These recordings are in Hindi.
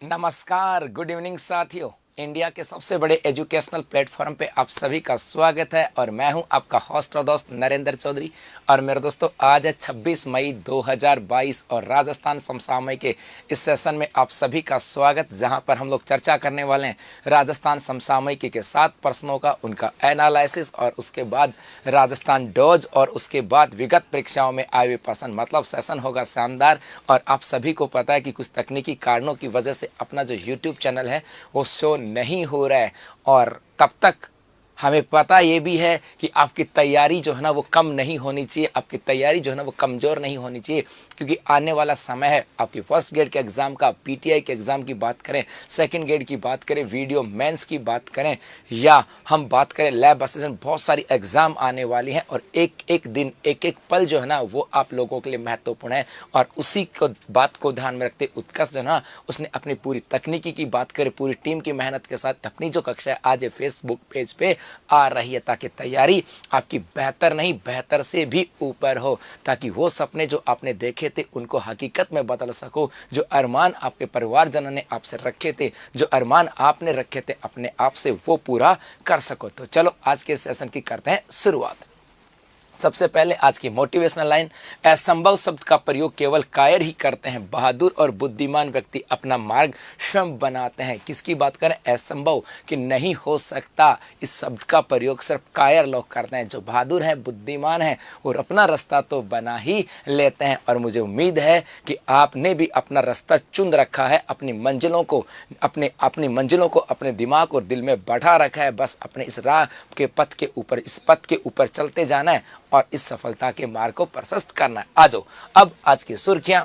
नमस्कार, गुड इवनिंग साथियों। इंडिया के सबसे बड़े एजुकेशनल प्लेटफॉर्म पे आप सभी का स्वागत है और मैं हूं आपका होस्ट और दोस्त नरेंद्र चौधरी। और मेरे दोस्तों, आज है 26 मई 2022 और राजस्थान समसामयिक के इस सेशन में आप सभी का स्वागत, जहां पर हम लोग चर्चा करने वाले हैं राजस्थान समसामयिक के 7 प्रश्नों का, उनका एनालिसिस और उसके बाद राजस्थान डॉज और उसके बाद विगत परीक्षाओं में आए हुए प्रश्न। मतलब सेशन होगा शानदार। और आप सभी को पता है कि कुछ तकनीकी कारणों की वजह से अपना जो यूट्यूब चैनल है वो शो नहीं हो रहा है, और तब तक हमें पता ये भी है कि आपकी तैयारी जो है ना वो कम नहीं होनी चाहिए, आपकी तैयारी जो है ना वो कमज़ोर नहीं होनी चाहिए, क्योंकि आने वाला समय है आपकी फर्स्ट ग्रेड के एग्ज़ाम का, पीटीआई के एग्ज़ाम की बात करें, सेकंड ग्रेड की बात करें, वीडियो मेंस की बात करें, या हम बात करें लैब असिस्टेंट, बहुत सारी एग्ज़ाम आने वाली हैं। और एक एक दिन एक एक पल जो है ना वो आप लोगों के लिए महत्वपूर्ण है। और उसी को बात को ध्यान में रखते उत्कर्ष जो है ना उसने अपनी पूरी तकनीकी की बात करें, पूरी टीम की मेहनत के साथ अपनी जो कक्षा है आज फेसबुक पेज पे आ रही है, ताकि तैयारी आपकी बेहतर नहीं बेहतर से भी ऊपर हो, ताकि वो सपने जो आपने देखे थे उनको हकीकत में बदल सको, जो अरमान आपके परिवारजनों ने आपसे रखे थे, जो अरमान आपने रखे थे अपने आप से, वो पूरा कर सको। तो चलो आज के सेशन की करते हैं शुरुआत। सबसे पहले आज की मोटिवेशनल लाइन, असंभव शब्द का प्रयोग केवल कायर ही करते हैं, बहादुर और बुद्धिमान व्यक्ति अपना मार्ग स्वयं बनाते हैं। किसकी बात करें? असंभव, कि नहीं हो सकता, इस शब्द का प्रयोग सिर्फ कायर लोग करते हैं। जो बहादुर हैं, बुद्धिमान हैं, और अपना रास्ता तो बना ही लेते हैं। और मुझे उम्मीद है कि आपने भी अपना रास्ता चुन रखा है, अपनी मंजिलों को अपने दिमाग और दिल में बढ़ा रखा है। बस अपने इस राह के पथ के ऊपर, इस पथ के ऊपर चलते जाना है और इस सफलता के मार्ग को प्रशस्त करना है। आ जाओ अब आज की सुर्खियां।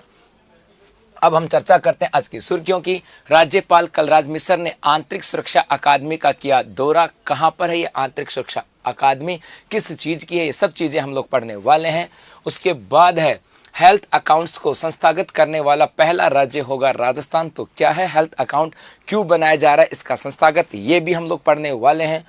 अब हम चर्चा करते हैं आज की सुर्खियों की। राज्यपाल कलराज मिश्र ने आंतरिक सुरक्षा अकादमी का किया दौरा। कहां पर है ये आंतरिक सुरक्षा अकादमी, किस चीज की है, ये सब चीजें हम लोग पढ़ने वाले हैं। उसके बाद है हेल्थ अकाउंट्स को संस्थागत करने वाला पहला राज्य होगा राजस्थान। तो क्या है हेल्थ अकाउंट, क्यों बनाया जा रहा है इसका संस्थागत, ये भी हम लोग पढ़ने वाले हैं।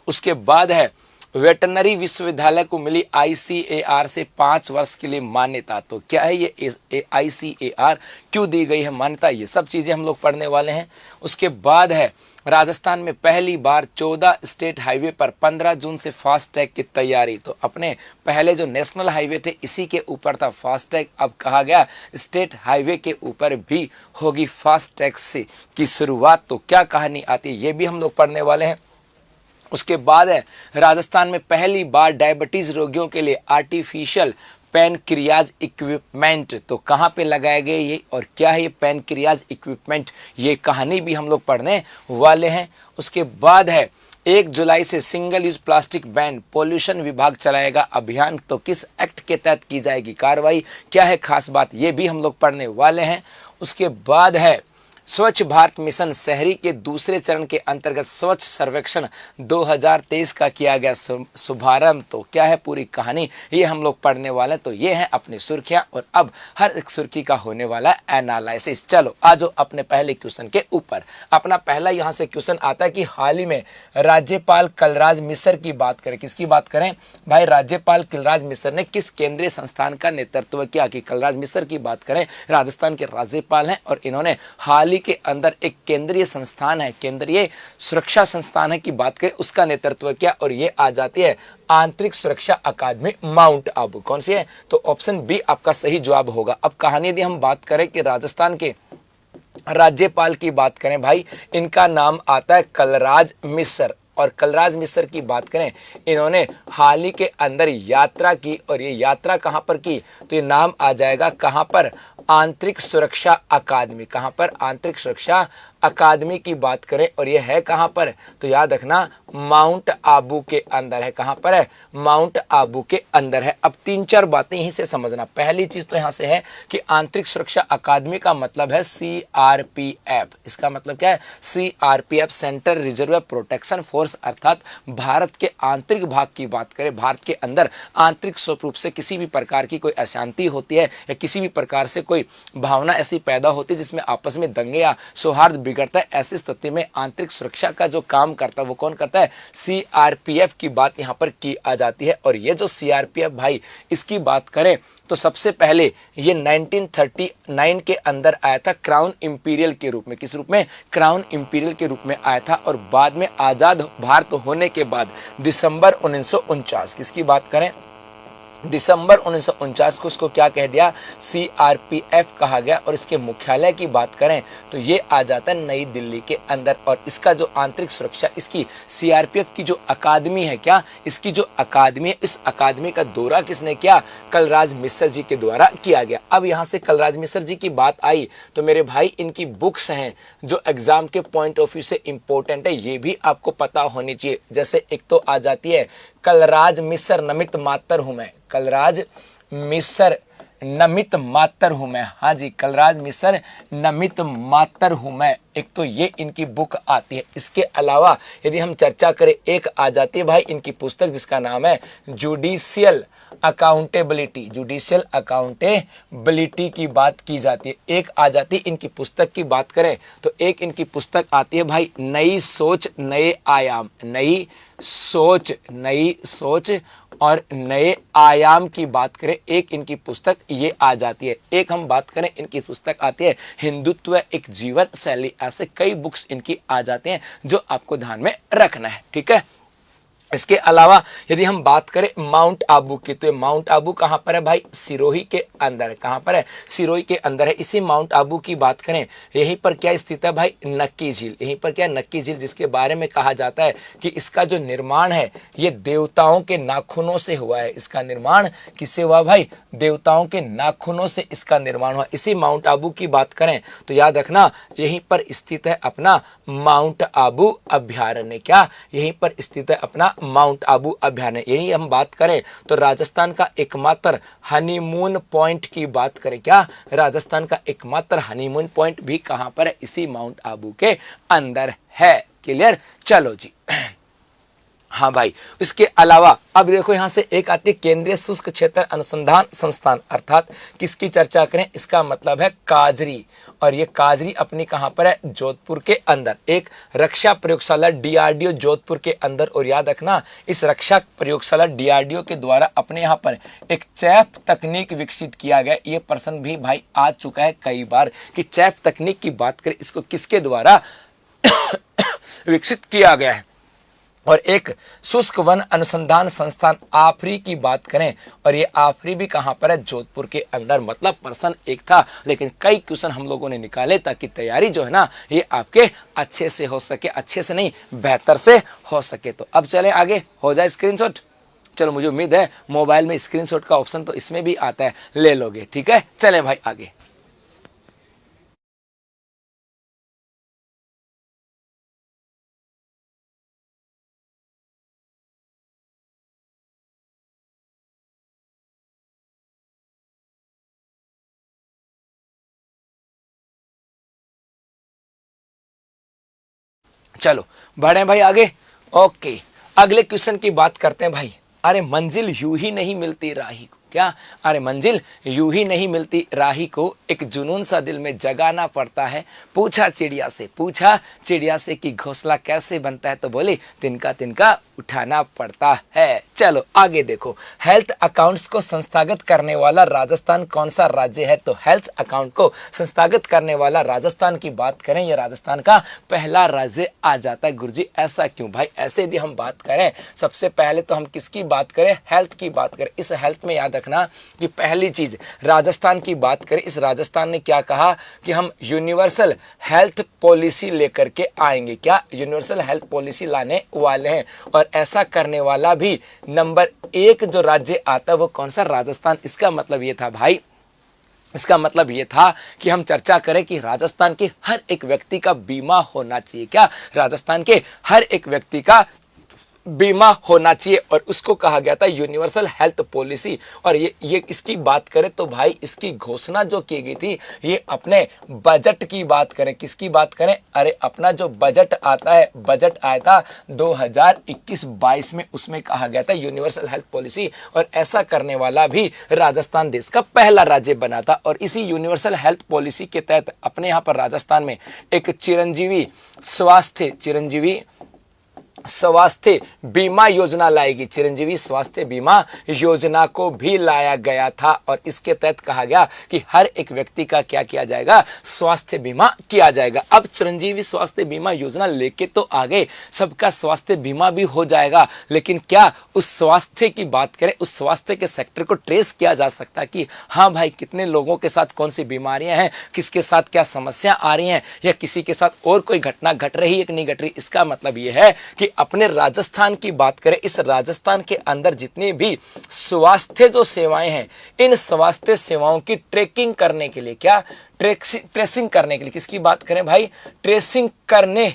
उसके बाद है वेटरनरी विश्वविद्यालय को मिली आईसीएआर से 5 वर्ष के लिए मान्यता। तो क्या है ये आईसीएआर, क्यों दी गई है मान्यता, ये सब चीजें हम लोग पढ़ने वाले हैं। उसके बाद है राजस्थान में पहली बार 14 स्टेट हाईवे पर 15 जून से फास्ट टैग की तैयारी। तो अपने पहले जो नेशनल हाईवे थे इसी के ऊपर था फास्ट टैग, अब कहा गया स्टेट हाईवे के ऊपर भी होगी फास्ट टैग से की शुरुआत। तो क्या कहानी आती है ये भी हम लोग पढ़ने वाले हैं। उसके बाद है राजस्थान में पहली बार डायबिटीज रोगियों के लिए आर्टिफिशियल पैनक्रियाज इक्विपमेंट। तो कहाँ पे लगाए गए ये और क्या है ये पैनक्रियाज इक्विपमेंट, ये कहानी भी हम लोग पढ़ने वाले हैं। उसके बाद है 1 जुलाई से single use plastic ban, pollution विभाग चलाएगा अभियान। तो किस एक्ट के तहत की जाएगी कार्रवाई, क्या है खास बात, ये भी हम लोग पढ़ने वाले हैं। उसके बाद है स्वच्छ भारत मिशन शहरी के दूसरे चरण के अंतर्गत स्वच्छ सर्वेक्षण 2023 का किया गया शुभारंभ। तो क्या है पूरी कहानी, ये हम लोग पढ़ने वाले हैं। तो ये है अपनी सुर्खियां, और अब हर एक सुर्खी का होने वाला एनालिसिस। चलो आ जाओ अपने पहले क्वेश्चन के ऊपर। अपना पहला यहाँ से क्वेश्चन आता है कि हाल ही में राज्यपाल कलराज मिश्र की बात करें, किसकी बात करें भाई, राज्यपाल कलराज मिश्र ने किस केंद्रीय संस्थान का नेतृत्व किया। कि कलराज मिश्र की बात करें, राजस्थान के राज्यपाल हैं और इन्होंने हाल ही के अंदर एक केंद्रीय संस्थान है, केंद्रीय सुरक्षा संस्थान है की बात करें, उसका नेतृत्व किया। और ये आ जाती है आंतरिक सुरक्षा अकादमी माउंट आबू। कौन सी है? तो ऑप्शन बी आपका सही जवाब होगा। अब कहानी यदि हम बात करें कि राजस्थान के राज्यपाल की बात करें भाई, इनका नाम आता है कलराज मिश्र। और कलराज मिश्र की बात करें, इन्होंने हाल ही के अंदर यात्रा की, और ये यात्रा कहां पर की, तो ये नाम आ जाएगा कहां पर, आंतरिक सुरक्षा अकादमी। कहां पर? आंतरिक सुरक्षा अकादमी की बात करें, और ये है कहां पर, तो याद रखना माउंट आबू के अंदर है। कहां पर है? माउंट आबू के अंदर है। अब 3-4 बातें यहीं से समझना। पहली चीज तो यहां से है कि आंतरिक सुरक्षा अकादमी का मतलब है सीआरपीएफ। इसका मतलब क्या है? CRPF, central reserve protection force, अर्थात भारत के आंतरिक भाग की बात करें, भारत के अंदर आंतरिक स्वरूप से किसी भी प्रकार की कोई अशांति होती है या किसी भी प्रकार से कोई भावना ऐसी पैदा होती है जिसमें आपस में दंगे या सौहार्द बिगड़ता है। ऐसी स्थिति में आंतरिक सुरक्षा का जो काम करता है वो कौन करता है? सीआरपीएफ की बात यहाँ पर की आ जाती है। और ये जो सीआरपीएफ भाई, इसकी बात करें तो सबसे पहले ये 1939 के अंदर आया था क्राउन इंपीरियल के रूप में। किस रूप में? क्राउन इंपीरियल के रूप में आया था। और बाद में आजाद भारत होने के बाद दिसंबर 1949, किसकी बात करें? दिसंबर 1949 को उसको क्या कह दिया? सीआरपीएफ कहा गया। और इसके मुख्यालय की बात करें तो ये आ जाता है नई दिल्ली के अंदर। और इसका जो आंतरिक सुरक्षा, इसकी सीआरपीएफ की जो अकादमी है, क्या इसकी जो अकादमी है, इस अकादमी का दौरा किसने किया? कलराज मिश्र जी के द्वारा किया गया। अब यहाँ से कलराज मिश्र जी की बात आई तो मेरे भाई इनकी बुक्स हैं जो एग्जाम के पॉइंट ऑफ व्यू से इंपॉर्टेंट है, ये भी आपको पता होनी चाहिए। जैसे एक तो आ जाती है कलराज मिश्र नमित मातर हूं मैं, कलराज मिश्र नमित मातर हूं मैं। हाँ जी, कलराज मिश्र नमित मातर हूं मैं, एक तो ये इनकी बुक आती है। इसके अलावा यदि हम चर्चा करें, एक आ जाती है भाई इनकी पुस्तक जिसका नाम है जुडिशियल अकाउंटेबिलिटी। जुडिशियल अकाउंटेबिलिटी की बात की जाती है। एक आ जाती है इनकी पुस्तक की बात करें तो एक इनकी पुस्तक आती है भाई नई सोच नए आयाम। नई सोच और नए आयाम की बात करें, एक इनकी पुस्तक ये आ जाती है। एक हम बात करें इनकी पुस्तक आती है हिंदुत्व एक जीवन शैली। ऐसे कई बुक्स इनकी आ जाते हैं जो आपको ध्यान में रखना है, ठीक है। इसके अलावा यदि हम बात करें माउंट आबू की तो माउंट आबू कहां पर है भाई? सिरोही के अंदर है। कहां पर है? सिरोही के अंदर है। इसी माउंट आबू की बात करें, यहीं पर क्या स्थित है भाई? नक्की झील। यहीं पर क्या? नक्की झील, जिसके बारे में कहा जाता है कि इसका जो निर्माण है ये देवताओं के नाखूनों से हुआ है। इसका निर्माण किससे हुआ भाई? देवताओं के नाखूनों से इसका निर्माण हुआ। इसी माउंट आबू की बात करें तो याद रखना यहीं पर स्थित है अपना माउंट आबू अभ्यारण्य। क्या? यहीं पर स्थित है अपना माउंट आबू अभ्यारण्य। यही हम बात करें तो राजस्थान का एकमात्र हनीमून पॉइंट की बात करें, क्या राजस्थान का एकमात्र हनीमून पॉइंट भी कहां पर है? इसी माउंट आबू के अंदर है। क्लियर? चलो जी। हाँ भाई, इसके अलावा अब देखो यहां से एक आती है केंद्रीय शुष्क क्षेत्र अनुसंधान संस्थान, अर्थात किसकी चर्चा करें? इसका मतलब है काजरी। और ये काजरी अपनी कहां पर है? जोधपुर के अंदर। एक रक्षा प्रयोगशाला डीआरडीओ जोधपुर के अंदर। और याद रखना इस रक्षा प्रयोगशाला डीआरडीओ के द्वारा अपने यहां पर एक चैफ तकनीक विकसित किया गया। ये प्रश्न भी भाई आ चुका है कई बार कि चैफ तकनीक की बात करें, इसको किसके द्वारा विकसित किया गया है। और एक शुष्क वन अनुसंधान संस्थान आफरी की बात करें और ये आफरी भी कहां पर है? जोधपुर के अंदर। मतलब प्रश्न एक था लेकिन कई क्वेश्चन हम लोगों ने निकाले ताकि तैयारी जो है ना ये आपके अच्छे से हो सके, अच्छे से नहीं बेहतर से हो सके। तो अब चले आगे, हो जाए स्क्रीनशॉट। चलो, मुझे उम्मीद है मोबाइल में स्क्रीनशॉट का ऑप्शन तो इसमें भी आता है, ले लोगे, ठीक है। चले भाई आगे। चलो बढ़े भाई आगे। ओके, अगले क्वेश्चन की बात करते हैं भाई। अरे मंजिल यूं ही नहीं मिलती राही को। क्या? अरे मंजिल यूं ही नहीं मिलती राही को, एक जुनून सा दिल में जगाना पड़ता है। पूछा चिड़िया से कि घोंसला कैसे बनता है, तो बोली तिनका तिनका उठाना पड़ता है। चलो आगे देखो, हेल्थ अकाउंट्स को संस्थागत करने वाला राजस्थान कौन सा राज्य है? तो हेल्थ अकाउंट को संस्थागत करने वाला राजस्थान की बात करें, यह राजस्थान का पहला राज्य आ जाता है। गुरुजी ऐसा क्यों भाई? ऐसे यदि हम बात करें, सबसे पहले तो हम किसकी बात करें? हेल्थ की बात करें। इस हेल्थ में याद रखना कि पहली चीज राजस्थान की बात करें, इस राजस्थान ने क्या कहा कि हम यूनिवर्सल हेल्थ पॉलिसी लेकर के आएंगे। क्या? यूनिवर्सल हेल्थ पॉलिसी लाने वाले हैं। और ऐसा करने वाला भी नंबर 1 जो राज्य आता है वो कौन सा? राजस्थान। इसका मतलब ये था भाई, इसका मतलब ये था कि हम चर्चा करें कि राजस्थान के हर एक व्यक्ति का बीमा होना चाहिए। क्या? राजस्थान के हर एक व्यक्ति का बीमा होना चाहिए और उसको कहा गया था यूनिवर्सल हेल्थ पॉलिसी। और ये इसकी बात करें तो भाई इसकी घोषणा जो की गई थी ये अपने बजट की बात करें, किसकी बात करें, अरे अपना जो बजट आता है, बजट आया था 2021-22 में, उसमें कहा गया था यूनिवर्सल हेल्थ पॉलिसी। और ऐसा करने वाला भी राजस्थान देश का पहला राज्य बना था। और इसी यूनिवर्सल हेल्थ पॉलिसी के तहत अपने यहां पर राजस्थान में एक चिरंजीवी स्वास्थ्य बीमा योजना लाएगी, चिरंजीवी स्वास्थ्य बीमा योजना को भी लाया गया था। और इसके तहत कहा गया कि हर एक व्यक्ति का क्या किया जाएगा, स्वास्थ्य बीमा किया जाएगा। अब चिरंजीवी स्वास्थ्य बीमा योजना लेके तो आगे सबका स्वास्थ्य बीमा भी हो जाएगा, लेकिन क्या उस स्वास्थ्य की बात करें, उस स्वास्थ्य के सेक्टर को ट्रेस किया जा सकता है कि हाँ भाई कितने लोगों के साथ कौन सी बीमारियां हैं, किसके साथ क्या समस्या आ रही हैं, या किसी के साथ और कोई घटना घट रही है कि नहीं घट रही। इसका मतलब यह है कि अपने राजस्थान की बात करें, इस राजस्थान के अंदर जितनी भी स्वास्थ्य जो सेवाएं हैं, इन स्वास्थ्य सेवाओं की ट्रैकिंग करने के लिए, क्या ट्रेसिंग करने के लिए, किसकी बात करें भाई, ट्रेसिंग करने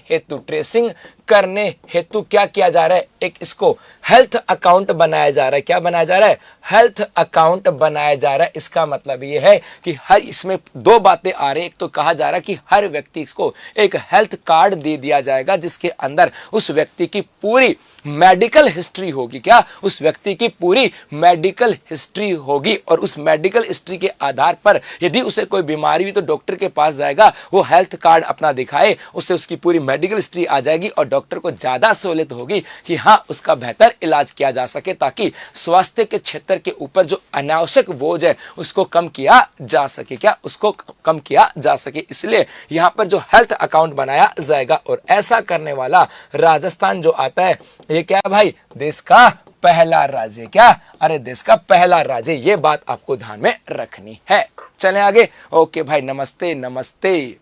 हेतु क्या किया जा रहा है, एक इसको हेल्थ अकाउंट बनाया जा रहा है। क्या बनाया जा रहा है, हेल्थ अकाउंट बनाया जा रहा है। इसका मतलब यह है कि हर इसमें दो बातें आ रही है। एक तो कहा जा रहा है कि हर व्यक्ति को एक हेल्थ कार्ड दे दिया जाएगा जिसके अंदर उस व्यक्ति की पूरी मेडिकल हिस्ट्री होगी, क्या उस व्यक्ति की पूरी मेडिकल हिस्ट्री होगी। और उस मेडिकल हिस्ट्री के आधार पर यदि उसे कोई बीमारी हुई तो डॉक्टर के पास जाएगा, वो हेल्थ कार्ड अपना दिखाए, उससे उसकी पूरी मेडिकल हिस्ट्री आ जाएगी और डॉक्टर को ज्यादा सहूलियत होगी कि हाँ उसका बेहतर इलाज किया जा सके, ताकि स्वास्थ्य के क्षेत्र के ऊपर जो अनावश्यक बोझ है उसको कम किया जा सके, क्या उसको कम किया जा सके। इसलिए यहां पर जो हेल्थ अकाउंट बनाया जाएगा, और ऐसा करने वाला राजस्थान जो आता है, ये क्या है भाई, देश का पहला राज्य, क्या, अरे देश का पहला राज्य। ये बात आपको ध्यान में रखनी है। चलें आगे। ओके भाई, नमस्ते नमस्ते।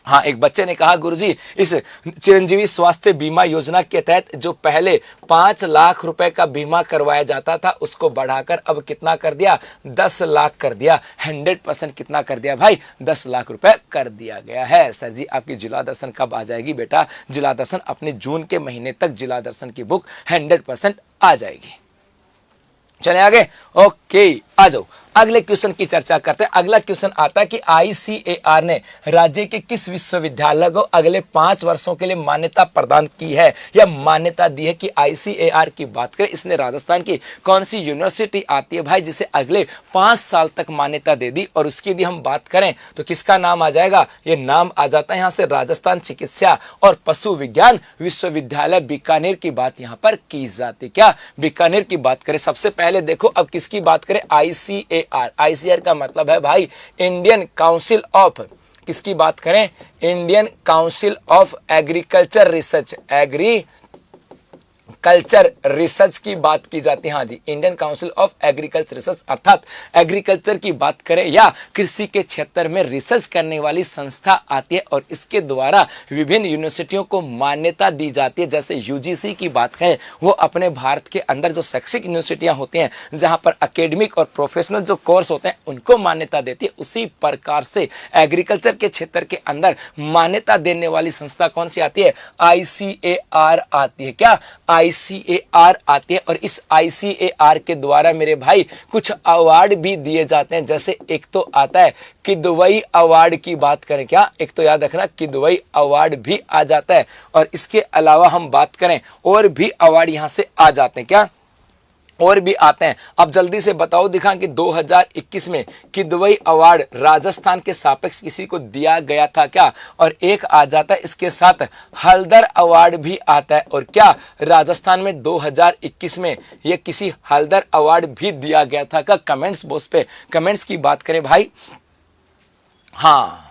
हाँ, एक बच्चे ने कहा गुरुजी इस चिरंजीवी स्वास्थ्य बीमा योजना के तहत जो पहले 5 लाख रुपए का बीमा करवाया जाता था उसको बढ़ाकर अब कितना कर दिया, 10 लाख कर दिया। 100% कितना कर दिया भाई, 10 लाख रुपए कर दिया गया है। सर जी आपकी जिला दर्शन कब आ जाएगी बेटा, जिला दर्शन अपने जून के महीने तक जिला दर्शन की बुक 100% आ जाएगी। चले आगे। ओके, आ जाओ अगले क्वेश्चन की चर्चा करते हैं। अगला क्वेश्चन आता है कि आईसीएआर ने राज्य के किस विश्वविद्यालय को अगले 5 वर्षों के लिए मान्यता प्रदान की है या मान्यता दी है। कि आईसीएआर की बात करें, इसने राजस्थान की कौन सी यूनिवर्सिटी आती है भाई जिसे अगले 5 साल तक मान्यता दे दी। और उसकी यदि हम बात करें तो किसका नाम आ जाएगा, ये नाम आ जाता है यहाँ से राजस्थान चिकित्सा और पशु विज्ञान विश्वविद्यालय बीकानेर की बात यहाँ पर की जाती। क्या बीकानेर की बात करें, सबसे पहले देखो अब किसकी बात करें, आईसीएआर का मतलब है भाई इंडियन काउंसिल ऑफ, किसकी बात करें, Indian council of agriculture research, culture research की बात की जाती है। हाँ जी, Indian council of agriculture research, अर्थात एग्रीकल्चर की बात करें या कृषि के क्षेत्र में रिसर्च करने वाली संस्था आती है और इसके द्वारा विभिन्न यूनिवर्सिटियों को मान्यता दी जाती है। जैसे यूजीसी की बात करें, वो अपने भारत के अंदर जो शैक्षिक यूनिवर्सिटियां होती हैं जहां पर एकेडमिक और प्रोफेशनल जो कोर्स होते हैं उनको मान्यता देती है, उसी प्रकार से एग्रीकल्चर के क्षेत्र के अंदर मान्यता देने वाली संस्था कौन सी आती है, आईसीएआर आती है। क्या आईसीएआर आती है। और इस आईसीएआर के द्वारा मेरे भाई कुछ अवार्ड भी दिए जाते हैं। जैसे एक तो आता है किदवई अवार्ड की बात करें, क्या एक तो याद रखना किदवई अवार्ड भी आ जाता है। और इसके अलावा हम बात करें और भी अवार्ड यहां से आ जाते हैं, क्या और भी आते हैं। अब जल्दी से बताओ दिखा कि 2021 में किदवई अवार्ड राजस्थान के सापेक्ष किसी को दिया गया था क्या, और एक आ जाता है इसके साथ हल्दर अवार्ड भी आता है। और क्या राजस्थान में 2021 में ये किसी हल्दर अवार्ड भी दिया गया था क्या, कमेंट्स बॉक्स पे कमेंट्स की बात करें भाई। हाँ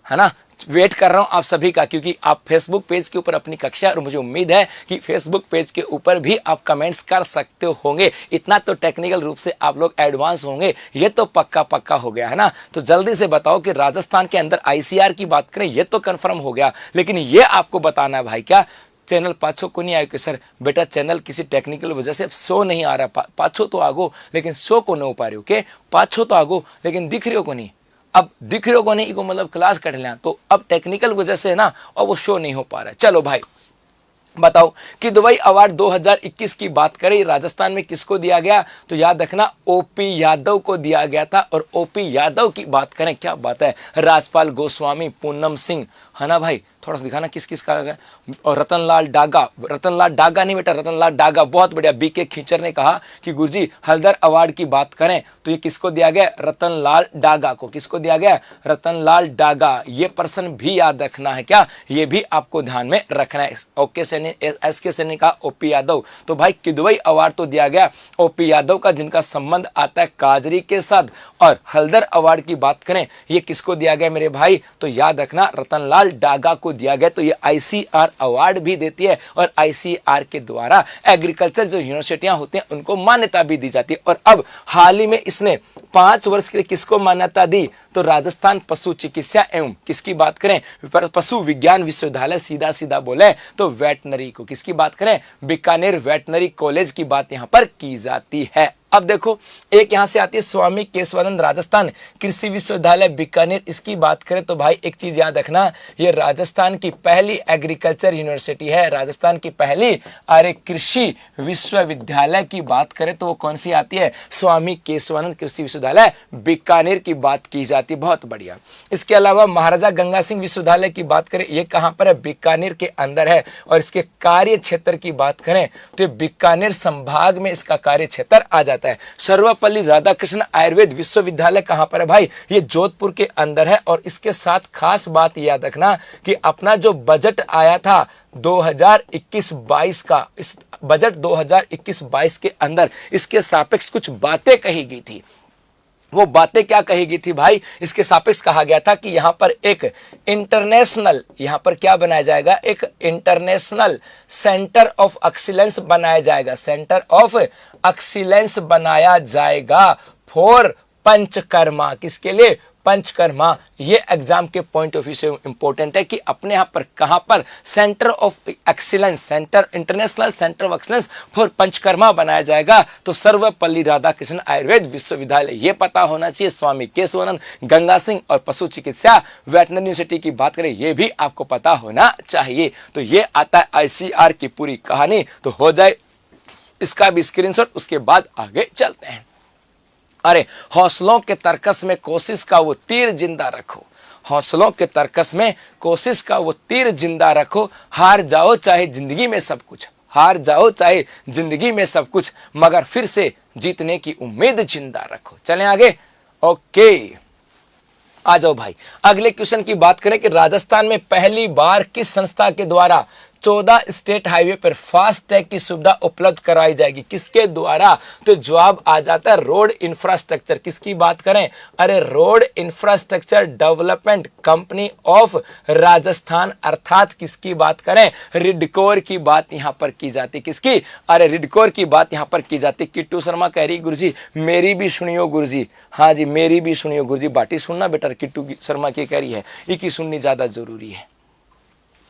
है ना, वेट कर रहा हूं आप सभी का, क्योंकि आप फेसबुक पेज के ऊपर अपनी कक्षा, और मुझे उम्मीद है कि फेसबुक पेज के ऊपर भी आप कमेंट्स कर सकते होंगे। इतना तो टेक्निकल रूप से आप लोग एडवांस होंगे, ये तो पक्का हो गया है ना। तो जल्दी से बताओ कि राजस्थान के अंदर आईसीआर की बात करें, ये तो कंफर्म हो गया, लेकिन ये आपको बताना है भाई क्या चैनल पाछो को नहीं आयो कि सर बेटा चैनल किसी टेक्निकल वजह से शो नहीं आ रहा, पाछो तो आगो लेकिन शो को नहीं हो पा रही हो, के पाछो तो आगो लेकिन दिख रही हो को नहीं। अब दिख रहे हो को नहीं को मतलब क्लास कर लें, तो अब टेक्निकल वजह से ना और वो शो नहीं हो पा रहा है। चलो भाई बताओ कि दुबई अवार्ड 2021 की बात करें राजस्थान में किसको दिया गया, तो याद रखना ओपी यादव को दिया गया था। और ओपी यादव की बात करें, क्या बात है, राजपाल गोस्वामी, पूनम सिंह, है ना भाई, थोड़ा सा दिखाना किस किस का है। और रतनलाल डागा नहीं बेटा, रतनलाल डागा, बहुत बढ़िया। बीके खींचर ने कहा कि गुरुजी हल्दर अवार्ड की बात करें तो ये किसको दिया गया, रतनलाल डागा को। किसको दिया गया, रतनलाल डागा। ये पर्सन भी याद रखना है, क्या ये भी आपको ध्यान में रखना है। ओके सैनी, एस के सैनी का ओपी यादव। तो भाई किदवई अवार्ड तो दिया गया ओपी यादव का, जिनका संबंध आता है काजरी के साथ। और हल्दर अवार्ड की बात करें, ये किसको दिया गया मेरे भाई, तो याद रखना रतनलाल डागा को दिया गया। तो ये आईसीआर अवार्ड भी देती है और आईसीआर के द्वारा एग्रीकल्चर जो यूनिवर्सिटियां होती हैं उनको मान्यता भी दी जाती है। और अब हाल ही में इसने 5 वर्ष के लिए किसको मान्यता दी, तो राजस्थान पशु चिकित्सा एवं किसकी बात करें, पशु विज्ञान विश्वविद्यालय, सीधा सीधा बोले तो वेटनरी को। किसकी बात करें, बीकानेर वेटनरी कॉलेज की बात यहां पर की जाती है। अब देखो एक यहां से आती है स्वामी केशवानंद राजस्थान कृषि विश्वविद्यालय बीकानेर। इसकी बात करें तो भाई एक चीज याद रखना, ये राजस्थान की पहली एग्रीकल्चर यूनिवर्सिटी है, राजस्थान की पहली। अरे कृषि विश्वविद्यालय की बात करें तो वो कौन सी आती है, स्वामी केशवानंद कृषि विश्वविद्यालय बीकानेर की बात की जाती है। बहुत बढ़िया। इसके अलावा महाराजा गंगा सिंह विश्वविद्यालय की बात करें, ये कहां पर है, बीकानेर के अंदर है। और इसके कार्य क्षेत्र की बात करें तो बीकानेर संभाग में इसका कार्य क्षेत्र आ जाता है। सर्वपल्ली राधाकृष्ण आयुर्वेद विश्वविद्यालय कहां पर है भाई, ये जोधपुर के अंदर है। और इसके साथ खास बात याद रखना कि अपना जो बजट आया था 2021-22 का, इस बजट 2021-22 के अंदर इसके सापेक्ष कुछ बातें कही गई थी। वो बातें क्या कही गई थी भाई, इसके सापेक्ष कहा गया था कि यहां पर एक इंटरनेशनल, यहां पर क्या बनाया जाएगा, एक इंटरनेशनल सेंटर ऑफ एक्सीलेंस बनाया जाएगा, सेंटर ऑफ एक्सीलेंस बनाया जाएगा फॉर पंचकर्मा। किसके लिए, पंचकर्मा। ये एग्जाम के पॉइंट ऑफ व्यू से इंपॉर्टेंट है कि अपने यहां पर कहां पर centre of excellence, centre international centre of excellence for panchakarma बनाया जाएगा, तो सर्वपल्ली राधाकृष्ण आयुर्वेद विश्वविद्यालय। ये पता होना चाहिए। स्वामी केशवानंद, गंगा सिंह और पशु चिकित्सा वेटनरी यूनिवर्सिटी की बात करें, ये भी आपको पता होना चाहिए। तो ये आता है आईसीआर की पूरी कहानी। तो हो जाए इसका भी स्क्रीनशॉट, उसके बाद आगे चलते हैं। अरे हौसलों के तर्कस में कोशिश का वो तीर जिंदा रखो, हौसलों के तर्कस में कोशिश का वो तीर जिंदा रखो। हार जाओ चाहे जिंदगी में सब कुछ, हार जाओ चाहे जिंदगी में सब कुछ, मगर फिर से जीतने की उम्मीद जिंदा रखो। चलें आगे। ओके आ जाओ भाई, अगले क्वेश्चन की बात करें कि राजस्थान में पहली बार किस संस्था के द्वारा 14 स्टेट हाईवे पर फास्ट टैग की सुविधा उपलब्ध कराई जाएगी, किसके द्वारा, तो जवाब आ जाता है रोड इंफ्रास्ट्रक्चर। किसकी बात करें, अरे road infrastructure development company of Rajasthan, अर्थात किसकी बात करें, रिडकोर की बात यहां पर की जाती। किसकी, अरे रिडकोर की बात यहां पर की जाती। किट्टू शर्मा कह रही गुरुजी मेरी भी सुनियो गुरुजी, हाँ जी मेरी भी सुनियो गुरुजी, बाटी सुनना बेटा, किट्टू शर्मा की कह रही है, ये की सुननी ज्यादा जरूरी है।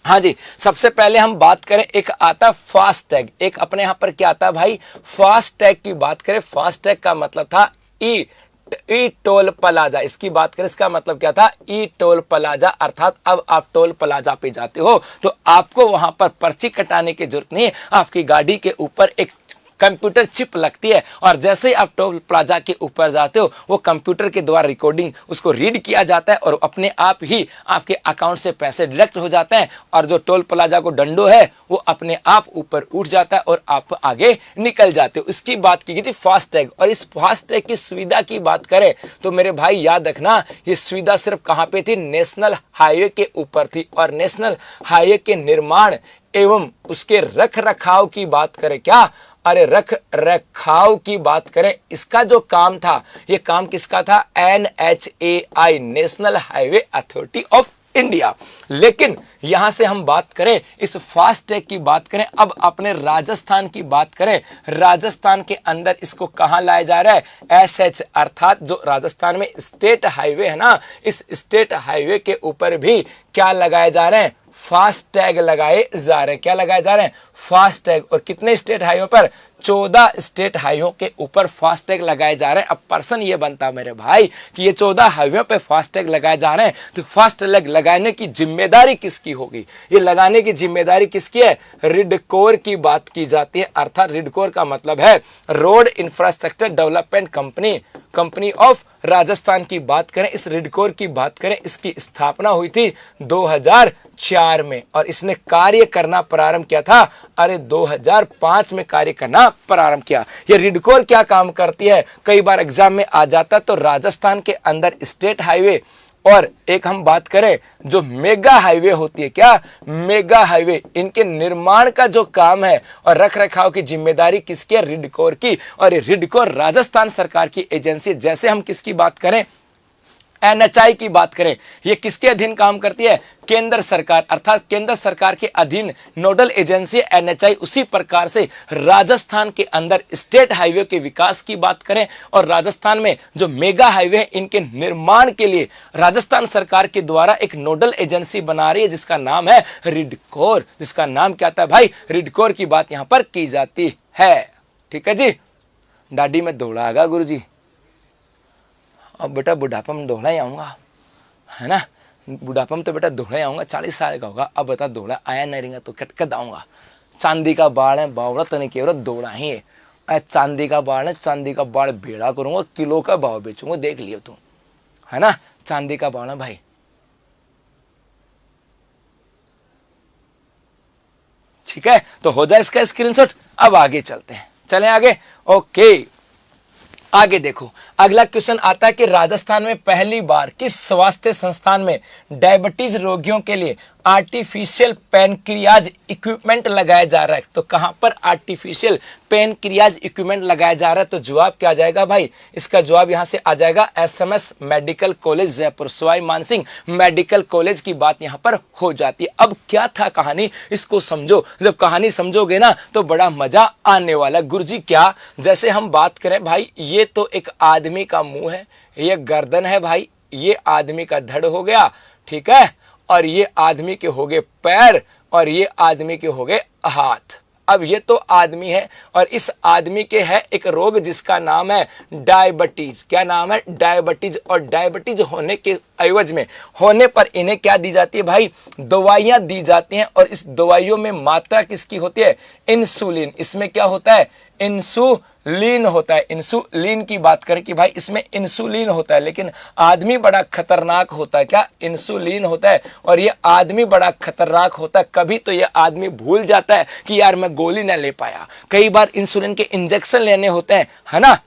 हाँ जी, सबसे पहले हम बात करें, एक आता है फास्ट टैग, एक अपने यहां पर क्या आता है भाई, फास्ट टैग की बात करें। फास्ट टैग का मतलब था ई टोल प्लाजा। इसकी बात करें, इसका मतलब क्या था, ई टोल प्लाजा, अर्थात अब आप टोल प्लाजा पे जाते हो तो आपको वहां पर पर्ची कटाने की जरूरत नहीं है, आपकी गाड़ी के ऊपर एक कंप्यूटर चिप लगती है और जैसे ही आप टोल प्लाजा के ऊपर जाते हो वो कंप्यूटर के द्वारा रिकॉर्डिंग उसको रीड किया जाता है और अपने आप ही आपके अकाउंट से पैसे डिडक्ट हो जाते हैं और जो टोल प्लाजा को डंडो है वो अपने आप ऊपर उठ जाता है और आप आगे निकल जाते हो। इसकी बात की गई थी फास्ट टैग। और इस फास्ट टैग की सुविधा की बात करें तो मेरे भाई याद रखना, ये सुविधा सिर्फ कहां पे थी, नेशनल हाईवे के ऊपर थी। और नेशनल हाईवे के निर्माण एवं उसके रख रखाव की बात करें, क्या, अरे रख रखाव की बात करें, इसका जो काम था, ये काम किसका था, NHAI, national highway authority of India. लेकिन यहां से हम बात करें, इस फास्ट टैग की बात करें, अब अपने राजस्थान की बात करें, राजस्थान के अंदर इसको कहां लाया जा रहा है, SH, अर्थात जो राजस्थान में स्टेट हाईवे है ना, इस स्टेट हाईवे के ऊपर भी क्या लगाए जा रहे हैं, फास्ट टैग लगाए जा रहे हैं। क्या लगाए जा रहे हैं, फास्ट टैग। और कितने स्टेट हाईवे पर, 14 स्टेट हाईवे के ऊपर फास्टैग लगाए जा रहे हैं। अब पर्सन ये बनता मेरे भाई कि ये 14 हाईवे पे फास्टैग लगाए जा रहे हैं, तो फास्टैग लगाने की जिम्मेदारी किसकी होगी? ये लगाने की जिम्मेदारी किसकी है? रिडकोर की बात की जाती है। अर्थात रिडकोर का मतलब है road infrastructure development company of Rajasthan की बात करें, इस रिडकोर की बात करें, इसकी स्थापना हुई थी 2004 में और इसने कार्य करना प्रारंभ किया था 2005 में कार्य करना प्रारंभ किया। ये रिडकोर क्या काम करती है? कई बार एग्जाम में आ जाता, तो राजस्थान के अंदर स्टेट हाईवे और एक हम बात करें जो मेगा हाईवे होती है, क्या मेगा हाईवे, इनके निर्माण का जो काम है और रख रखाव की जिम्मेदारी किसकी है? रिडकोर की। और ये रिडकोर राजस्थान सरकार की एजेंसी। जैसे हम किसकी बात करें, एनएचआई की बात करें, ये किसके अधीन काम करती है? केंद्र सरकार, अर्थात केंद्र सरकार के अधीन नोडल एजेंसी एनएचआई। उसी प्रकार से राजस्थान के अंदर स्टेट हाईवे के विकास की बात करें और राजस्थान में जो मेगा हाईवे है इनके निर्माण के लिए राजस्थान सरकार के द्वारा एक नोडल एजेंसी बना रही है जिसका नाम है रिडकोर। जिसका नाम क्या था भाई? रिडकोर की बात यहां पर की जाती है। ठीक है जी। दाढ़ी में दौड़ा आगा गुरु जी, अब बेटा बुढ़ापा में दौड़ा ही आऊंगा, है ना? बुढ़ापा में तो बेटा दौड़ा ही आऊंगा, 40 साल का होगा। अब बता दौड़ा आया नहीं रहेगा तो कट आऊंगा। चांदी का बाल है, बावड़ा तो नहीं केवल दौड़ा ही है। चांदी का बाल है, चांदी का बाल बेड़ा करूंगा, किलो का भाव बेचूंगा, देख लियो तुम, है ना? चांदी का बाल है भाई। ठीक है, तो हो जाए इसका स्क्रीनशॉट। अब आगे चलते हैं, चलें आगे। ओके, आगे देखो, अगला क्वेश्चन आता है कि राजस्थान में पहली बार किस स्वास्थ्य संस्थान में डायबिटीज रोगियों के लिए आर्टिफिशियल पैनक्रियाज इक्विपमेंट लगाया जा रहा है? तो कहां पर आर्टिफिशियल पैनक्रियाज इक्विपमेंट लगाया जा रहा है? तो जवाब क्या आ जाएगा भाई? इसका जवाब यहां से आ जाएगा SMS medical college Jaipur. Sawai Mansingh medical college की बात यहां पर हो जाती है। अब क्या था कहानी, इसको समझो। जब कहानी समझोगे ना तो बड़ा मजा आने वाला। गुरुजी क्या? जैसे हम बात करें भाई, ये तो एक आदमी का मुंह है, ये गर्दन है भाई, ये आदमी का धड़ हो गया, ठीक है, और ये आदमी के हो गए पैर और ये आदमी के हो गए हाथ। अब ये तो आदमी है और इस आदमी के है एक रोग जिसका नाम है डायबिटीज। क्या नाम है? डायबिटीज। और डायबिटीज होने के एवज में, होने पर इन्हें क्या दी जाती है भाई? दवाइयां दी जाती हैं और इस दवाइयों में मात्रा किसकी होती है? इंसुलिन। इसमें क्या होता है? इंसुलिन होता है। इंसुलिन की बात करें कि भाई इसमें इंसुलिन होता है, लेकिन आदमी बड़ा खतरनाक होता है। क्या? इंसुलिन होता है और ये आदमी बड़ा खतरनाक होता है। कभी तो ये आदमी भूल जाता है कि यार मैं गोली ना ले पाया। कई बार इंसुलिन के इंजेक्शन लेने होते हैं, है ना?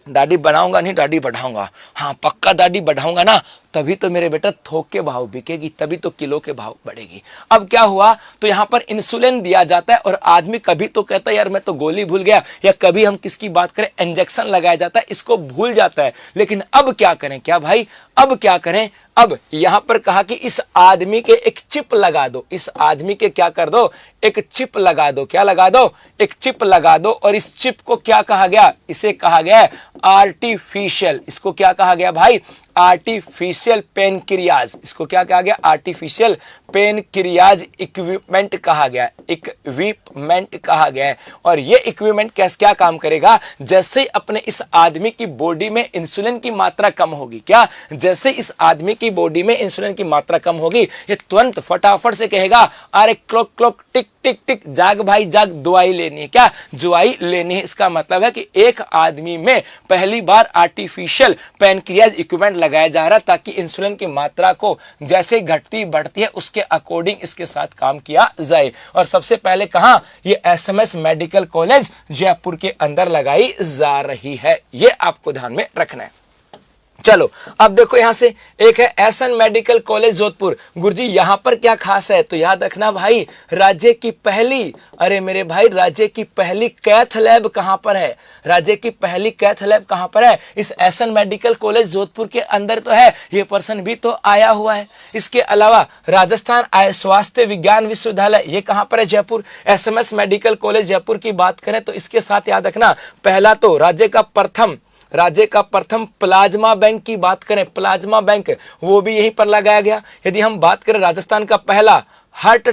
दाढ़ी बनाऊंगा नहीं, दाढ़ी बढ़ाऊंगा। हाँ पक्का दाढ़ी बढ़ाऊंगा ना, तभी तो मेरे बेटा थोक के भाव बिकेगी, तभी तो किलो के भाव बढ़ेगी। अब क्या हुआ, तो यहाँ पर इंसुलिन दिया जाता है और आदमी कभी तो कहता है यार मैं तो गोली भूल गया, या कभी हम किसकी बात करें इंजेक्शन लगाया जाता है, इसको भूल जाता है। लेकिन अब क्या करें? क्या भाई अब क्या करें? अब यहां पर कहा कि इस आदमी के एक चिप लगा दो। इस आदमी के क्या कर दो? एक चिप लगा दो। क्या लगा दो? एक चिप लगा दो। और इस चिप को क्या कहा गया? इसे कहा गया है आर्टिफिशियल। इसको क्या कहा गया भाई? Artificial pancreas. इसको क्या कहा गया? आर्टिफिशियल पेनक्रियाज इक्विपमेंट कहा गया। इक्विपमेंट कहा गया है। और ये इक्विपमेंट कैसे क्या काम करेगा? जैसे ही अपने इस आदमी की बॉडी में इंसुलिन की मात्रा कम होगी, क्या जैसे इस आदमी की बॉडी में इंसुलिन की मात्रा कम होगी, ये तुरंत फटाफट से कहेगा अरे क्लॉक क्लॉक टिक टिक टिक, जाग भाई जाग, दवाई लेनी है। क्या? दवाई लेनी है। इसका मतलब है कि एक आदमी में पहली बार आर्टिफिशियल पैनक्रियाज इक्विपमेंट लगाया जा रहा है ताकि इंसुलिन की मात्रा को जैसे घटती बढ़ती है उसके अकॉर्डिंग इसके साथ काम किया जाए। और सबसे पहले कहां? ये एसएमएस मेडिकल कॉलेज जयपुर के अंदर लगाई जा रही है। ये आपको ध्यान में रखना है। चलो अब देखो यहां से एक है एसएन मेडिकल कॉलेज जोधपुर। गुरुजी यहां पर क्या खास है? तो याद रखना भाई, राज्य की पहली, अरे मेरे भाई राज्य की पहली कैथ लैब कहां पर है? राज्य की पहली कैथ लैब कहां पर है? इस एसएन मेडिकल कॉलेज जोधपुर के अंदर तो है। ये पर्सन भी तो आया हुआ है। इसके अलावा राजस्थान स्वास्थ्य विज्ञान विश्वविद्यालय, ये कहां पर है? Jaipur. SMS medical college Jaipur की बात करें तो इसके साथ याद रखना, पहला तो राज्य का प्रथम प्लाज्मा बैंक की बात करें, प्लाज्मा बैंक वो भी यहीं पर लगाया गया। यदि हम बात करें राजस्थान का पहला हार्ट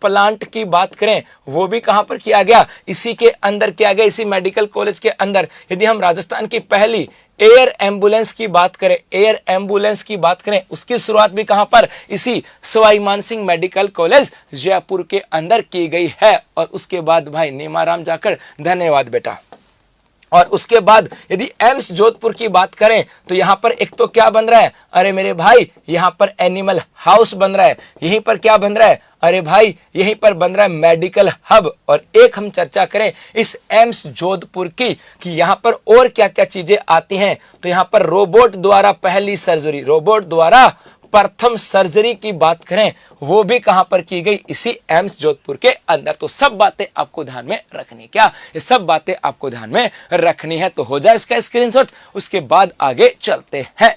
प्लांट की बात करें वो भी कहां पर किया गया, इसी के अंदर किया गया, इसी मेडिकल कॉलेज के अंदर। यदि हम राजस्थान की पहली एयर एम्बुलेंस की बात करें, एयर एम्बुलेंस की बात करें, उसकी शुरुआत भी कहां पर, इसी सवाई मानसिंह मेडिकल कॉलेज जयपुर के अंदर की गई है। और उसके बाद भाई नीमाराम जाकर, धन्यवाद बेटा। और उसके बाद यदि एम्स जोधपुर की बात करें तो यहां पर एक तो क्या बन रहा है, अरे मेरे भाई यहां पर एनिमल हाउस बन रहा है। यहीं पर क्या बन रहा है, अरे भाई यहीं पर बन रहा है मेडिकल हब। और एक हम चर्चा करें इस एम्स जोधपुर की कि यहां पर और क्या क्या चीजें आती हैं, तो यहां पर रोबोट द्वारा पहली सर्जरी, रोबोट द्वारा प्रथम सर्जरी की बात करें वो भी कहां पर की गई, इसी एम्स जोधपुर के अंदर। तो सब बातें आपको ध्यान में रखनी, क्या ये सब बातें आपको ध्यान में रखनी है। तो हो जाए इसका स्क्रीनशॉट, उसके बाद आगे चलते हैं।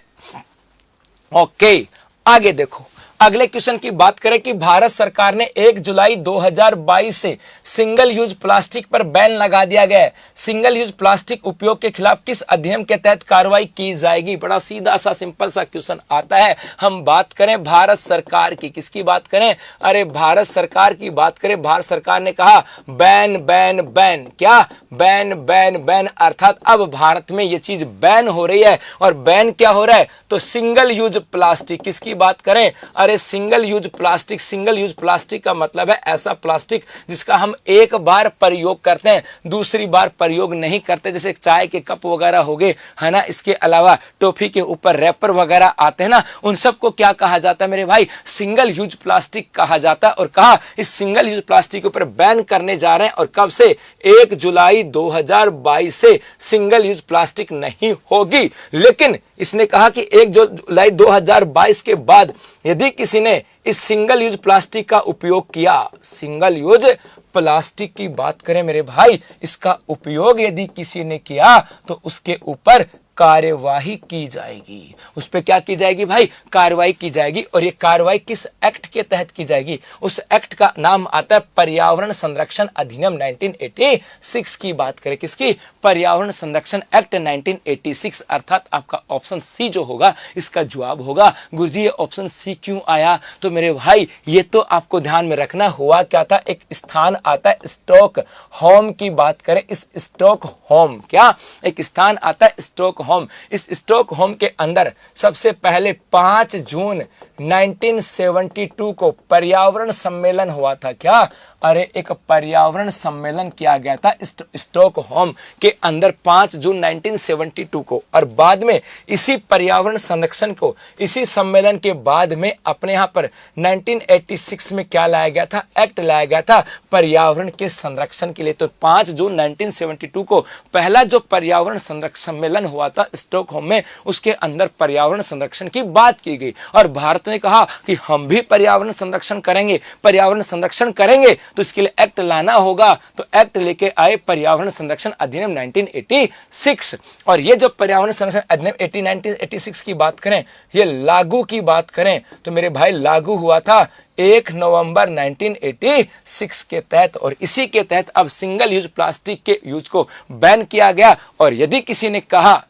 ओके, आगे देखो, अगले क्वेश्चन की बात करें कि भारत सरकार ने 1 जुलाई 2022 से सिंगल यूज प्लास्टिक पर बैन लगा दिया गया है। सिंगल यूज प्लास्टिक उपयोग के खिलाफ किस अधिनियम के तहत कार्रवाई की जाएगी। बड़ा सीधा सा सिंपल सा क्वेश्चन आता है। हम बात करें भारत सरकार की, किसकी बात करें, अरे भारत सरकार की बात करें। भारत सरकार ने कहा बैन बैन बैन, क्या बैन बैन बैन, अर्थात अब भारत में यह चीज बैन हो रही है। और बैन क्या हो रहा है, तो सिंगल यूज प्लास्टिक, किसकी बात करें, अरे single use plastic. Single use plastic का मतलब है ऐसा प्लास्टिक जिसका हम एक बार प्रयोग करते हैं, दूसरी बार प्रयोग नहीं करते, जैसे चाय के कप वगैरह हो गए, है ना। इसके अलावा टॉफी के ऊपर रैपर वगैरह आते हैं ना, उन सबको क्या कहा जाता है मेरे भाई, सिंगल यूज प्लास्टिक कहा जाता है। और कहा इस सिंगल यूज प्लास्टिक के ऊपर बैन करने जा रहे हैं। और कब से, 1 जुलाई 2022 से सिंगल यूज प्लास्टिक नहीं होगी। लेकिन इसने कहा कि 1 जुलाई 2022 के बाद यदि किसी ने इस सिंगल यूज प्लास्टिक का उपयोग किया, सिंगल यूज प्लास्टिक की बात करें मेरे भाई, इसका उपयोग यदि किसी ने किया तो उसके ऊपर कार्यवाही की जाएगी। उस पे क्या की जाएगी भाई, कार्रवाई की जाएगी। और ये कार्रवाई किस एक्ट के तहत की जाएगी, उस एक्ट का नाम आता है पर्यावरण संरक्षण अधिनियम 1986 की बात करें, किसकी, पर्यावरण संरक्षण एक्ट 1986। अर्थात आपका ऑप्शन सी जो होगा इसका जवाब होगा। गुरुजी ये ऑप्शन सी क्यों आया, तो मेरे भाई ये तो आपको ध्यान में रखना। हुआ क्या था, एक स्थान आता है स्टॉक होम की बात करें, इस स्टॉक होम, क्या एक स्थान आता है स्टॉक होम। इस स्टॉक होम के अंदर सबसे पहले 5 जून 1972 को पर्यावरण सम्मेलन हुआ था। क्या, अरे एक पर्यावरण सम्मेलन किया गया था स्टॉक होम के अंदर 5 जून 1972 को। और बाद में इसी पर्यावरण संरक्षण को, इसी सम्मेलन के बाद में अपने यहां पर 1986 में क्या लाया गया था, एक्ट लाया गया था पर्यावरण के संरक्षण के लिए। तो 5 जून 1972 को पहला जो पर्यावरण संरक्षण सम्मेलन हुआ था स्टॉकहोम में, उसके अंदर पर्यावरण संरक्षण की बात की गई। और भारत ने कहा कि हम भी पर्यावरण संरक्षण करेंगे, पर्यावरण संरक्षण करेंगे तो इसके लिए एक्ट लाना होगा। तो एक्ट लेके आए पर्यावरण संरक्षण अधिनियम 1986। और ये जो पर्यावरण संरक्षण अधिनियम 1986 की बात करें, ये लागू की बात करें तो मेरे भाई लागू हुआ था 1 नवंबर 1986 के तहत। और इसी के तहत अब सिंगल यूज प्लास्टिक के यूज को बैन किया गया। और यदि किसी ने कहा,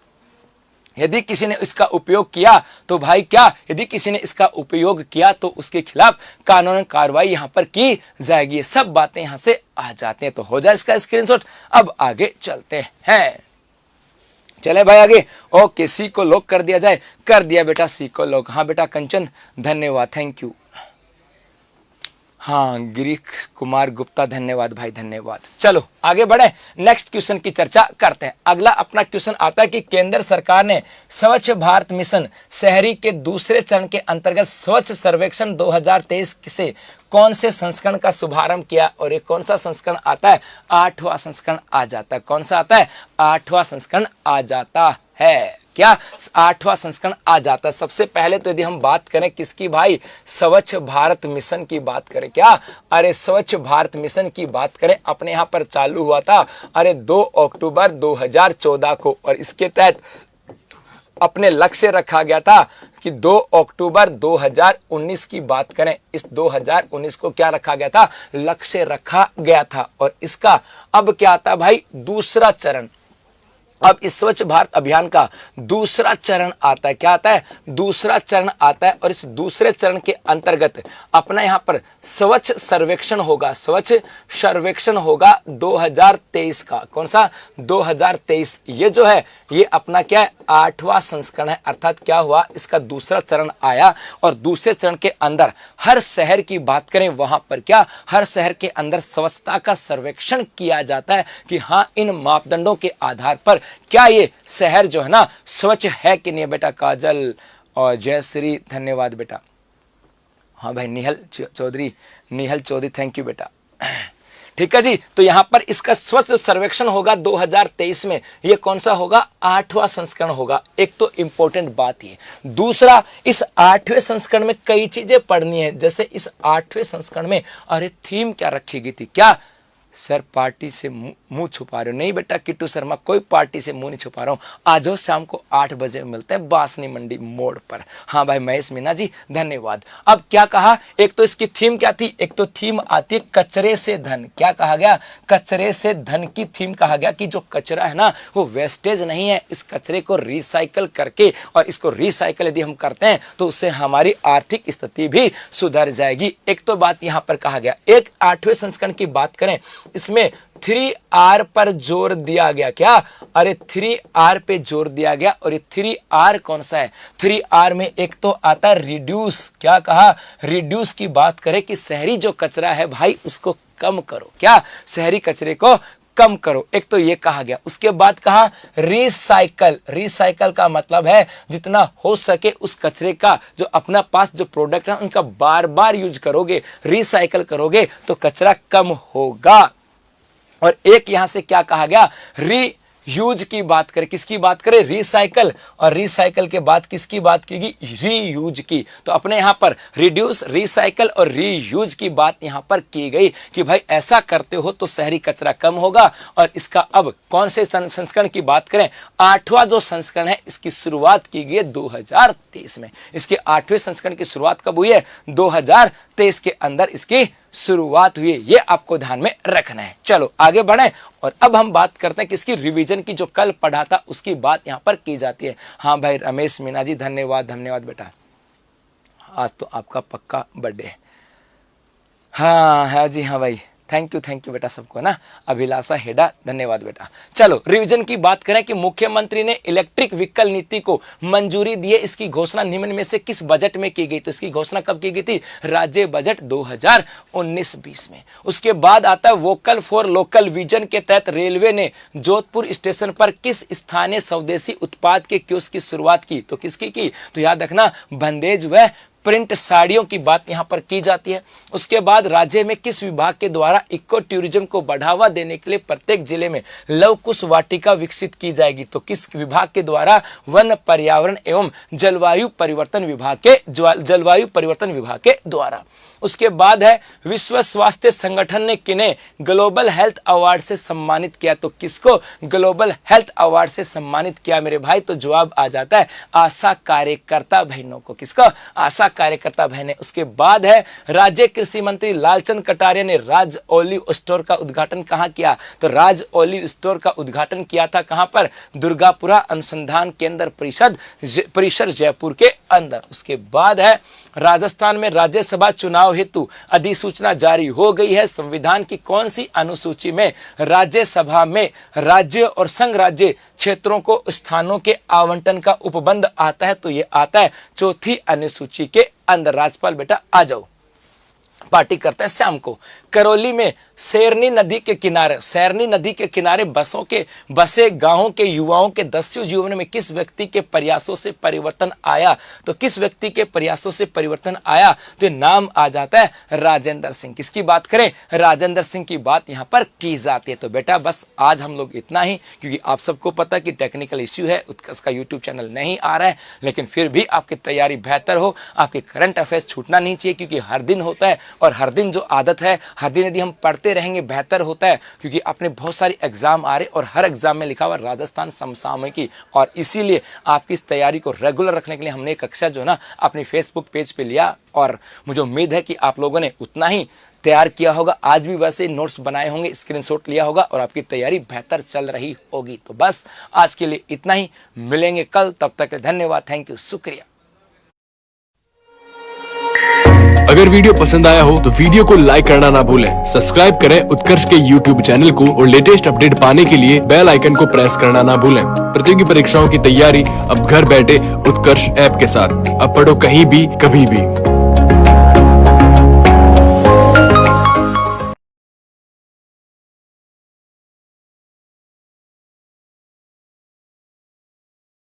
यदि किसी ने इसका उपयोग किया तो भाई क्या, यदि किसी ने इसका उपयोग किया तो उसके खिलाफ कानूनी कार्रवाई यहां पर की जाएगी। ये सब बातें यहां से आ जाते हैं। तो हो जाए इसका स्क्रीनशॉट। अब आगे चलते हैं, चले भाई आगे। ओके, सी को लॉक कर दिया जाए, कर दिया बेटा सी को लॉक। हाँ बेटा कंचन धन्यवाद, थैंक यू। हाँ गिरीश कुमार गुप्ता धन्यवाद भाई, धन्यवाद। चलो आगे बढ़े, नेक्स्ट क्वेश्चन की चर्चा करते हैं। अगला अपना क्वेश्चन आता है कि केंद्र सरकार ने स्वच्छ भारत मिशन शहरी के दूसरे चरण के अंतर्गत स्वच्छ सर्वेक्षण 2023 से कौन से संस्करण का शुभारंभ किया। और ये कौन सा संस्करण आता है, 8वां संस्करण आ जाता है। कौन सा आता है, 8वां संस्करण आ जाता है। क्या, 8वां संस्करण आ जाता है। सबसे पहले तो यदि हम बात करें किसकी भाई, स्वच्छ भारत मिशन की बात करें, क्या, अरे स्वच्छ भारत मिशन की बात करें, अपने यहां पर चालू हुआ था अरे 2 अक्टूबर 2014 को। और इसके तहत अपने लक्ष्य रखा गया था कि 2 अक्टूबर 2019 की बात करें, इस 2019 को क्या रखा गया था, लक्ष्य रखा गया था। और इसका अब क्या आता है भाई, दूसरा चरण। अब इस स्वच्छ भारत अभियान का दूसरा चरण आता है। क्या आता है? दूसरा चरण आता है। और इस दूसरे चरण के अंतर्गत अपना यहां पर स्वच्छ सर्वेक्षण होगा। स्वच्छ सर्वेक्षण होगा 2023 का। कौन सा? 2023। ये जो है ये अपना क्या है? 8वां संस्करण है। अर्थात क्या हुआ? इसका दूसरा चरण आया और दूसरे चरण के अंदर हर शहर की बात करें, वहां पर क्या हर शहर के अंदर स्वच्छता का सर्वेक्षण किया जाता है कि हां इन मापदंडों के आधार पर क्या ये शहर जो है ना स्वच्छ है कि नहीं। बेटा काजल और जयश्री धन्यवाद बेटा। हाँ भाई निहल चौधरी थैंक यू बेटा। ठीक है जी। तो यहां पर इसका स्वच्छ सर्वेक्षण होगा 2023 में। यह कौन सा होगा? 8वां संस्करण होगा। एक तो इंपॉर्टेंट बात ये। दूसरा, इस 8वें संस्करण में कई चीजें पढ़नी है। जैसे इस 8वें संस्करण में अरे थीम क्या रखी गई थी? क्या सर पार्टी से मुंह छुपा रहे हो? नहीं बेटा किट्टू शर्मा, कोई पार्टी से मुंह नहीं छुपा रहा हूं। आज शाम को 8 बजे मिलते हैं बासनी मंडी मोड़ पर। हाँ भाई महेश मीना जी धन्यवाद। अब क्या कहा? एक तो इसकी थीम क्या थी? एक तो थीम आती है कचरे से धन। क्या कहा गया? कचरे से धन की थीम कहा गया कि जो कचरा है ना वो वेस्टेज नहीं है। इस कचरे को रिसाइकल करके और इसको रिसाइकल यदि हम करते हैं तो उससे हमारी आर्थिक स्थिति भी सुधर जाएगी। एक तो बात यहां पर कहा गया। एक 8वें संस्करण की बात करें, इसमें 3R पर जोर दिया गया। क्या? अरे 3R पे जोर दिया गया। और ये 3R कौन सा है? 3R में एक तो आता है रिड्यूस। क्या कहा? रिड्यूस की बात करें कि शहरी जो कचरा है भाई उसको कम करो। क्या? शहरी कचरे को कम करो। एक तो ये कहा गया। उसके बाद कहा रिसाइकल। रिसाइकल का मतलब है जितना हो सके उस कचरे का जो अपना पास जो प्रोडक्ट है उनका बार बार यूज करोगे, रिसाइकल करोगे तो कचरा कम होगा। और एक यहां से क्या कहा गया? रीयूज की बात करें। किसकी बात करें? रिसाइकल। और रिसाइकल के बाद किसकी बात की गई? रीयूज की। तो अपने यहां पर रिड्यूस, रिसाइकल और रीयूज की बात यहां पर की गई कि भाई ऐसा करते हो तो शहरी कचरा कम होगा। और इसका अब कौन से संस्करण की बात करें? 8वां जो संस्करण है इसकी शुरुआत की गई 2023 में। इसके 8वें संस्करण की शुरुआत कब हुई है? 2023 के अंदर इसकी शुरुआत हुई है। ये आपको ध्यान में रखना है। चलो आगे बढ़े और अब हम बात करते हैं किसकी? रिवीजन की। जो कल पढ़ा था उसकी बात यहां पर की जाती है। हाँ भाई रमेश मीना जी धन्यवाद बेटा। आज तो आपका पक्का बर्थडे है। हाँ जी हाँ भाई थैंक यू बेटा सबको ना। अभिलाषा हेडा धन्यवाद बेटा। चलो रिवीजन की बात करें कि मुख्यमंत्री ने इलेक्ट्रिक व्हीकल नीति को मंजूरी दी है। इसकी घोषणा निम्न में से किस बजट में की गई? तो इसकी घोषणा कब की गई थी? राज्य बजट 2019-20 में। उसके बाद आता है वोकल फॉर लोकल विजन के तहत रेलवे ने जोधपुर स्टेशन पर किस स्थानीय स्वदेशी उत्पाद के कियोस्क की शुरुआत की? तो किसकी की? तो याद रखना बंदेज व प्रिंट साड़ियों की बात यहां पर की जाती है। उसके बाद राज्य में किस विभाग के द्वारा इको टूरिज्म को बढ़ावा देने के लिए प्रत्येक जिले में लव कुश वाटिका विकसित की जाएगी? तो किस विभाग के द्वारा? वन पर्यावरण एवं जलवायु परिवर्तन विभाग के द्वारा। उसके बाद है विश्व स्वास्थ्य संगठन ने किन्हें ग्लोबल हेल्थ अवार्ड से सम्मानित किया? तो किसको ग्लोबल हेल्थ अवार्ड से सम्मानित किया मेरे भाई? तो जवाब आ जाता है आशा कार्यकर्ता बहनों को। किसको? आशा कार्यकर्ता बहनें। उसके बाद है राज्य कृषि मंत्री लालचंद कटारिया ने राज ओलिव स्टोर का उद्घाटन कहां किया? तो राज ओलिव स्टोर का उद्घाटन किया था कहां पर? दुर्गापुरा अनुसंधान केंद्र परिसर जयपुर के अंदर। उसके बाद है राजस्थान में राज्यसभा चुनाव हेतु अधिसूचना जारी हो गई है। संविधान की कौन सी अनुसूची में राज्यसभा में राज्य और संघ राज्य क्षेत्रों को स्थानों के आवंटन का उपबंध आता है? तो ये आता है 4थी अनुसूची के अंदर। राजपाल बेटा आ जाओ। पार्टी करते हैं शाम को। करौली में सैरनी नदी के किनारे बसे गांवों के युवाओं के दस्यु जीवन में किस व्यक्ति के प्रयासों से परिवर्तन आया? तो किस व्यक्ति के प्रयासों से परिवर्तन आया? तो नाम आ जाता है राजेंद्र सिंह। किसकी बात करें? राजेंद्र सिंह की बात यहां पर की जाती है। तो बेटा बस आज हम लोग इतना ही, क्योंकि आप सबको पता है कि टेक्निकल इश्यू है, उत्कर्ष का यूट्यूब चैनल नहीं आ रहा है, लेकिन फिर भी आपकी तैयारी बेहतर हो, आपके करंट अफेयर्स छूटना नहीं चाहिए, क्योंकि हर दिन होता है और हर दिन जो आदत है, हर दिन यदि हम पढ़ते रहेंगे बेहतर होता है। क्योंकि अपने बहुत सारे एग्जाम आ रहे और हर एग्जाम में लिखा हुआ राजस्थान समसामयिकी, और इसीलिए आपकी इस तैयारी को रेगुलर रखने के लिए हमने एक कक्षा जो है ना अपनी फेसबुक पेज पे लिया, और मुझे उम्मीद है कि आप लोगों ने उतना ही तैयार किया होगा, आज भी वैसे नोट्स बनाए होंगे, स्क्रीनशॉट लिया होगा और आपकी तैयारी बेहतर चल रही होगी। तो बस आज के लिए इतना ही, मिलेंगे कल, तब तक धन्यवाद, थैंक यू, शुक्रिया। अगर वीडियो पसंद आया हो तो वीडियो को लाइक करना ना भूलें, सब्सक्राइब करें उत्कर्ष के यूट्यूब चैनल को और लेटेस्ट अपडेट पाने के लिए बेल आइकन को प्रेस करना ना भूलें। प्रतियोगी परीक्षाओं की तैयारी अब घर बैठे उत्कर्ष ऐप के साथ। अब पढ़ो कहीं भी कभी भी।